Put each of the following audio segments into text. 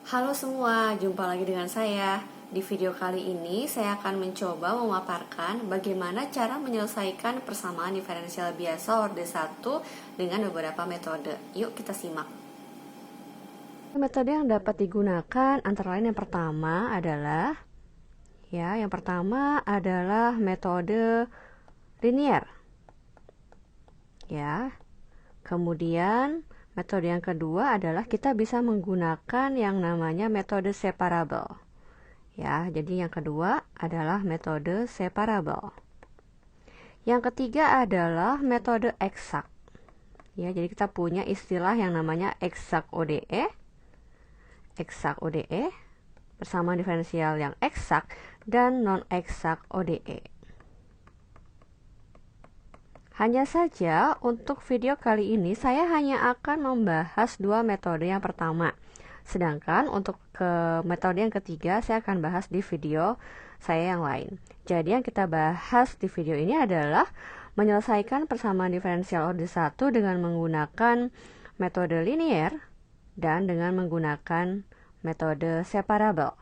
Halo semua, jumpa lagi dengan saya. Di video kali ini saya akan mencoba memaparkan bagaimana cara menyelesaikan persamaan diferensial biasa orde 1 dengan beberapa metode. Yuk kita simak. Metode yang dapat digunakan antara lain yang pertama adalah metode linear. Ya. Kemudian metode yang kedua adalah kita bisa menggunakan yang namanya metode separable. Ya, jadi yang kedua adalah metode separable. Yang ketiga adalah metode eksak. Ya, jadi kita punya istilah yang namanya eksak ODE. Eksak ODE, persamaan diferensial yang eksak dan non-eksak ODE. Hanya saja untuk video kali ini saya hanya akan membahas dua metode yang pertama. Sedangkan untuk metode yang ketiga saya akan bahas di video saya yang lain. Jadi yang kita bahas di video ini adalah menyelesaikan persamaan diferensial orde 1 dengan menggunakan metode linear dan dengan menggunakan metode separable.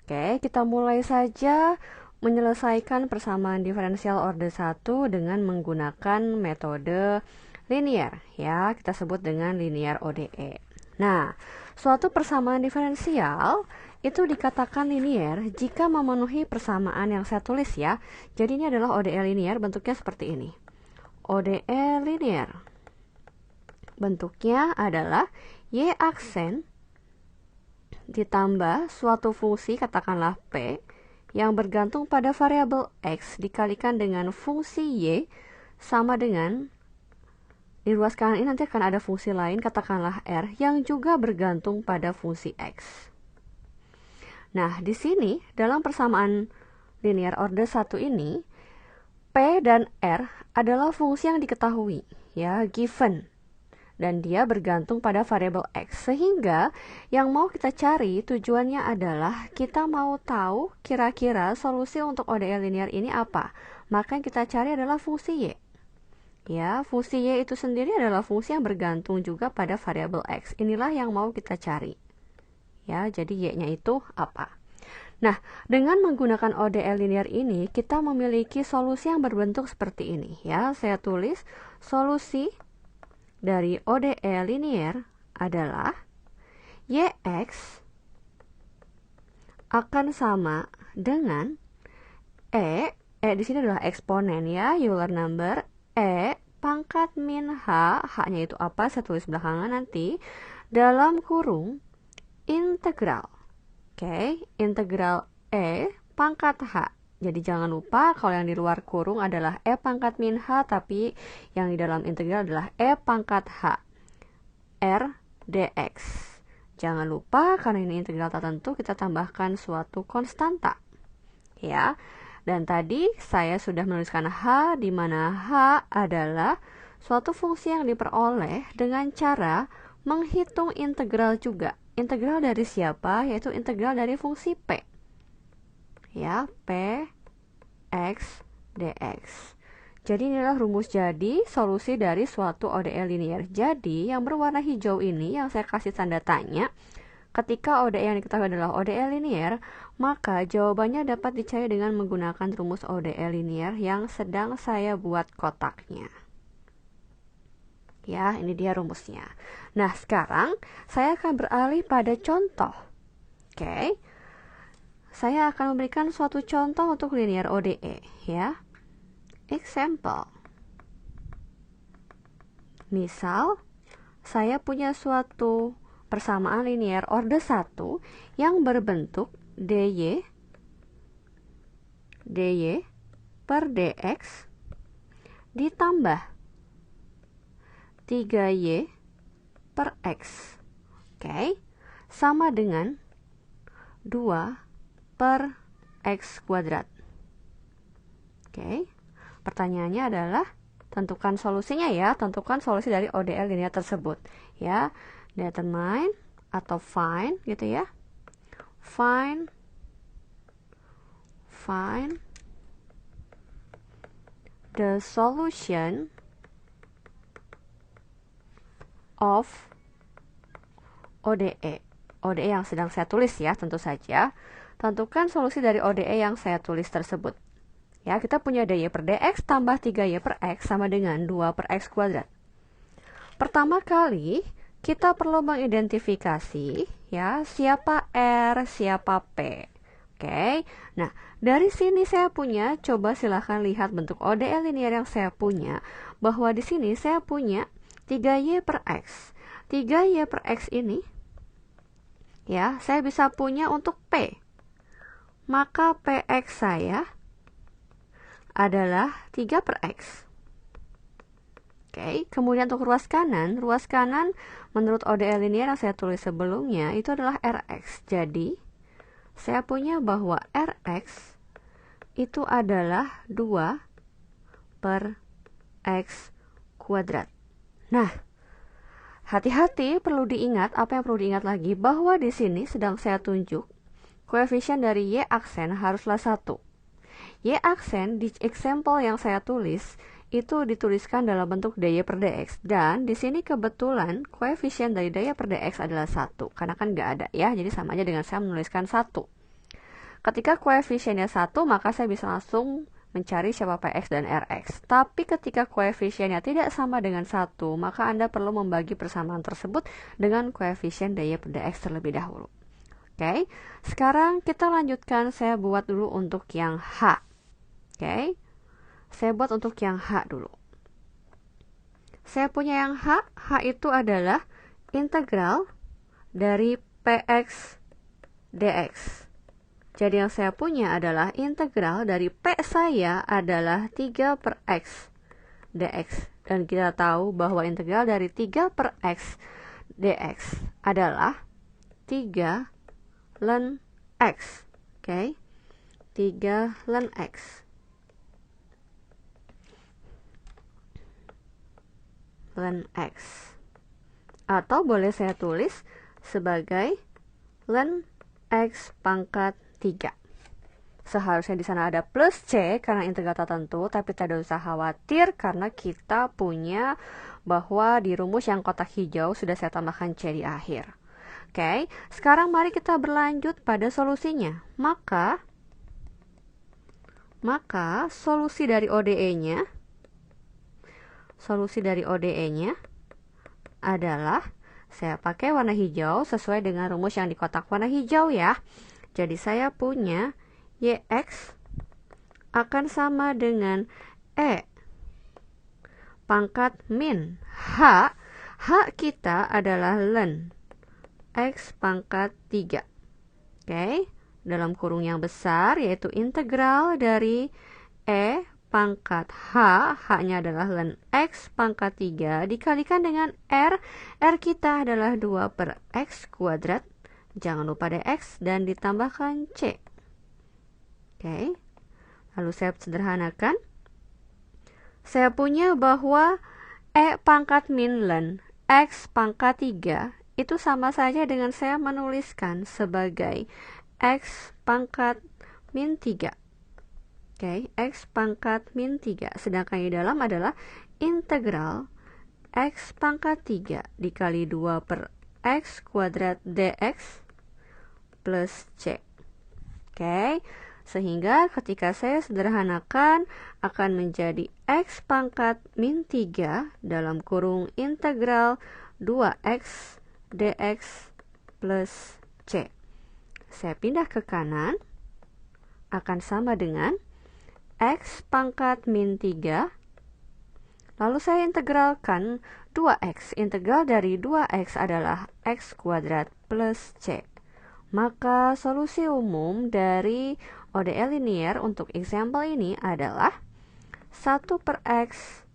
Oke, kita mulai saja menyelesaikan persamaan diferensial orde 1 dengan menggunakan metode linear. Ya, kita sebut dengan linear ODE. Nah, suatu persamaan diferensial itu dikatakan linear jika memenuhi persamaan yang saya tulis ya. Jadi ini adalah ODE linear, bentuknya seperti ini. ODE linear. Bentuknya adalah Y aksen ditambah suatu fungsi katakanlah P yang bergantung pada variabel X dikalikan dengan fungsi Y sama dengan, di ruas kanan ini nanti akan ada fungsi lain katakanlah R yang juga bergantung pada fungsi X. Nah, di sini dalam persamaan linear orde 1 ini P dan R adalah fungsi yang diketahui, ya, given. Dan dia bergantung pada variabel X. Sehingga yang mau kita cari tujuannya adalah kita mau tahu kira-kira solusi untuk ODE linear ini apa. Maka yang kita cari adalah fungsi Y. Ya, fungsi Y itu sendiri adalah fungsi yang bergantung juga pada variabel X. Inilah yang mau kita cari. Ya, jadi Y-nya itu apa? Nah, dengan menggunakan ODE linear ini kita memiliki solusi yang berbentuk seperti ini. Ya, saya tulis solusi dari ODE linear adalah YX akan sama dengan di sini adalah eksponen ya, Euler number, pangkat min H, H-nya itu apa? Saya tulis belakangan nanti, dalam kurung integral. Oke, integral pangkat H. Jadi jangan lupa kalau yang di luar kurung adalah pangkat min H, tapi yang di dalam integral adalah pangkat H R dx. Jangan lupa karena ini integral tak tentu, kita tambahkan suatu konstanta. Ya. Dan tadi saya sudah menuliskan H, di mana H adalah suatu fungsi yang diperoleh dengan cara menghitung integral juga. Integral dari siapa? Yaitu integral dari fungsi P. Ya, P X dx. Jadi inilah rumus jadi solusi dari suatu ODE linear. Jadi yang berwarna hijau ini yang saya kasih tanda tanya, ketika ODE yang diketahui adalah ODE linear, maka jawabannya dapat dicari dengan menggunakan rumus ODE linear yang sedang saya buat kotaknya. Ya, ini dia rumusnya. Nah, sekarang saya akan beralih pada contoh. Oke. Saya akan memberikan suatu contoh untuk linear ODE, ya. Example. Misal, saya punya suatu persamaan linear orde 1 yang berbentuk dy per dx ditambah 3y per x. Oke, sama dengan 2 per x kuadrat. Oke, pertanyaannya adalah tentukan solusinya ya, tentukan solusi dari ODE linear tersebut. Ya, determine atau find gitu ya. Find the solution of ODE. ODE yang sedang saya tulis ya, tentu saja. Tentukan solusi dari ODE yang saya tulis tersebut. Ya, kita punya dy per dx tambah 3y per x sama dengan 2 per x kuadrat. Pertama kali, kita perlu mengidentifikasi ya, siapa R, siapa P. Oke, nah dari sini saya punya, coba silahkan lihat bentuk ODE linear yang saya punya, bahwa di sini saya punya 3y per x. 3y per x ini, ya, saya bisa punya untuk P. Maka PX saya adalah 3 per x. Oke, kemudian untuk ruas kanan menurut ODE linear yang saya tulis sebelumnya, itu adalah Rx. Jadi, saya punya bahwa Rx itu adalah 2 per x kuadrat. Nah, hati-hati, perlu diingat, apa yang perlu diingat lagi, bahwa di sini sedang saya tunjuk koefisien dari y aksen haruslah 1. Y aksen di example yang saya tulis itu dituliskan dalam bentuk dy per dx, dan di sini kebetulan koefisien dari dy per dx adalah 1, karena kan nggak ada ya, jadi sama aja dengan saya menuliskan 1. Ketika koefisiennya 1, maka saya bisa langsung mencari siapa px dan rx. Tapi ketika koefisiennya tidak sama dengan 1, maka Anda perlu membagi persamaan tersebut dengan koefisien dy per dx terlebih dahulu. Oke, sekarang kita lanjutkan, saya buat dulu untuk yang h. Oke, saya buat untuk yang H dulu. Saya punya yang H itu adalah integral dari PX dx. Jadi yang saya punya adalah integral dari P saya adalah 3 per X dx. Dan kita tahu bahwa integral dari 3 per X dx adalah 3 ln X. Oke, 3 ln X. Ln X, atau boleh saya tulis sebagai ln X pangkat 3. Seharusnya di sana ada plus C karena integral tertentu, tapi tidak usah khawatir karena kita punya bahwa di rumus yang kotak hijau sudah saya tambahkan C di akhir. Oke, sekarang mari kita berlanjut pada solusinya. Maka solusi dari ODE-nya adalah, saya pakai warna hijau sesuai dengan rumus yang di kotak warna hijau ya. Jadi saya punya YX akan sama dengan E pangkat min H. H kita adalah ln X pangkat 3. Oke, dalam kurung yang besar yaitu integral dari E pangkat H, H-nya adalah ln X pangkat 3 dikalikan dengan R. R kita adalah 2 per X kuadrat. Jangan lupa dx dan ditambahkan C. Oke, lalu saya sederhanakan. Saya punya bahwa E pangkat min ln X pangkat 3 itu sama saja dengan saya menuliskan sebagai X pangkat min 3. Oke, X pangkat min 3. Sedangkan di dalam adalah integral X pangkat 3 dikali 2 per X kuadrat dx plus C. Oke, sehingga ketika saya sederhanakan akan menjadi X pangkat min 3 dalam kurung integral 2X dx plus C. Saya pindah ke kanan, akan sama dengan X pangkat min 3, lalu saya integralkan 2X. Integral dari 2X adalah X kuadrat plus C. Maka solusi umum dari ODE linear untuk example ini adalah 1 per X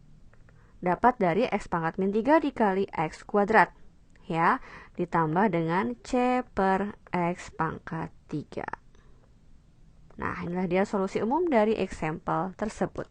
dapat dari X pangkat min 3 dikali X kuadrat, ya, ditambah dengan C per X pangkat 3. Nah, inilah dia solusi umum dari example tersebut.